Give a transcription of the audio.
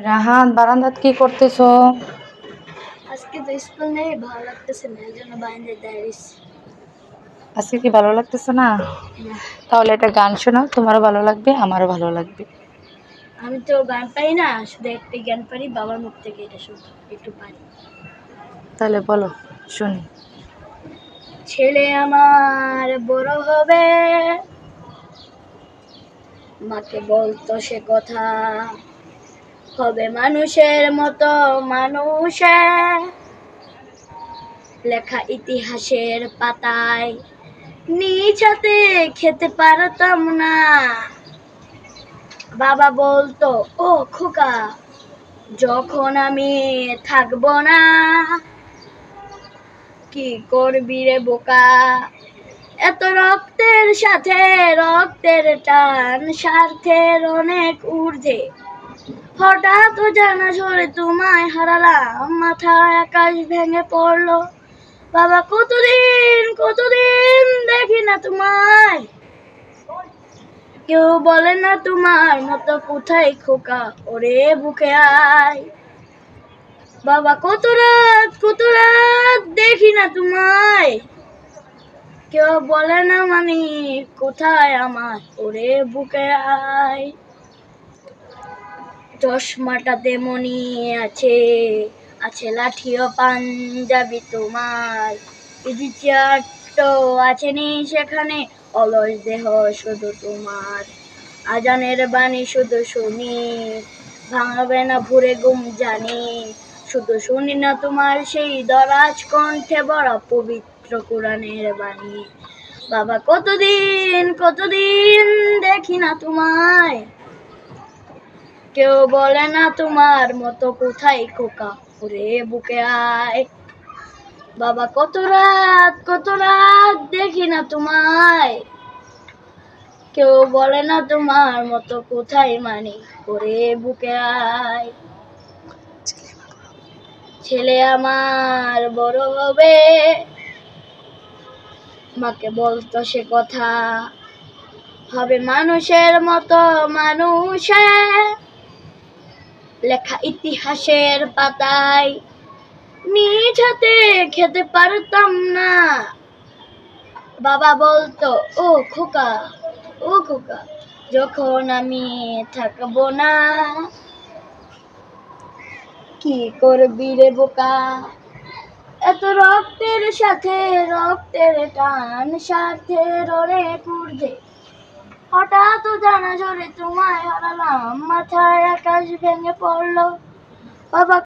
রাহাত বারান্দাত কি করতেছো? আজকে তো স্কুল নেই, ভালো লাগতেছে না, এই জন্য বাইরে দাঁড়িয়েছি। আজকে কি ভালো লাগতেছে না? তাহলে একটা গান শোনাও, তোমারও ভালো লাগবে আমারও ভালো লাগবে। আমি তো গান পারি না, শুধু একটি গান পারি, বাবার মুখ থেকে এটা শুধু একটু পারি। তাহলে বলো, শুনি। ছেলে আমার বড় হবে, মাকে বলতো সে কথা, হবে মানুষের মতো মানুষে, লেখা ইতিহাসের পাতায় নিজ হাতে খেতে পারতাম না। বাবা বলতো, ও খোকা, যখন আমি থাকবো না, কি করবি রে বোকা, এত রক্তের সাথে রক্তের টান, স্বার্থের অনেক ঊর্ধ্বে, হঠাৎ জানা ঝরে তোমায় হারালাম, মাথায় আকাশ ভেঙে পড়লো। বাবা কতদিন কতদিন দেখি না তোমায়, কেউ বলে না তোমার মতো কোথায় খোকা, ওরে বুকে আয়। বাবা কত রাত দেখি না তোমায়, কেউ বলে না মানি কোথায় আমার, ওরে বুকে আয়। চশমাটা তেমনি আছে, আছে লাঠি ও পাঞ্জাবি তোমার, ইজি চেয়ারটো আছে নি সেখানে, অলস দেহ শুধু তোমার, আজানের বাণী শুধু শুনি, ভাঙবে না ভুরে ঘুম জানি, শুধু শুনি না তোমার সেই দরাজ কণ্ঠে বড় পবিত্র কোরআনের বাণী। বাবা কতদিন কতদিন দেখি না তোমায়, কেউ বলে না তোমার মতো কোথায় খোকা, ওরে বুকে আয়। বাবা কত রাত দেখি না তোমায়, কেউ বলে না তোমার মতো কোথায় মানি, ওরে বুকে আয়। ছেলে আমার বড় হবে, মাকে বলতো সে কথা, হবে মানুষের মতো মানুষে, লেখা ইতিহাসের পাতায় নিজ হাতে খেতে পারতাম না। বাবা বলতো, ও খোকা, ও খোকা, যখন আমি থাকবো না, কি করবি রে বোকা, এত রক্তের সাথে রক্তের টান, স্বার্থের অনেক ঊর্ধ্বে, হঠাৎ জানা ঝরে তোমায় হারালাম, মাথায় আকাশ ভেঙে পড়লো। বাবা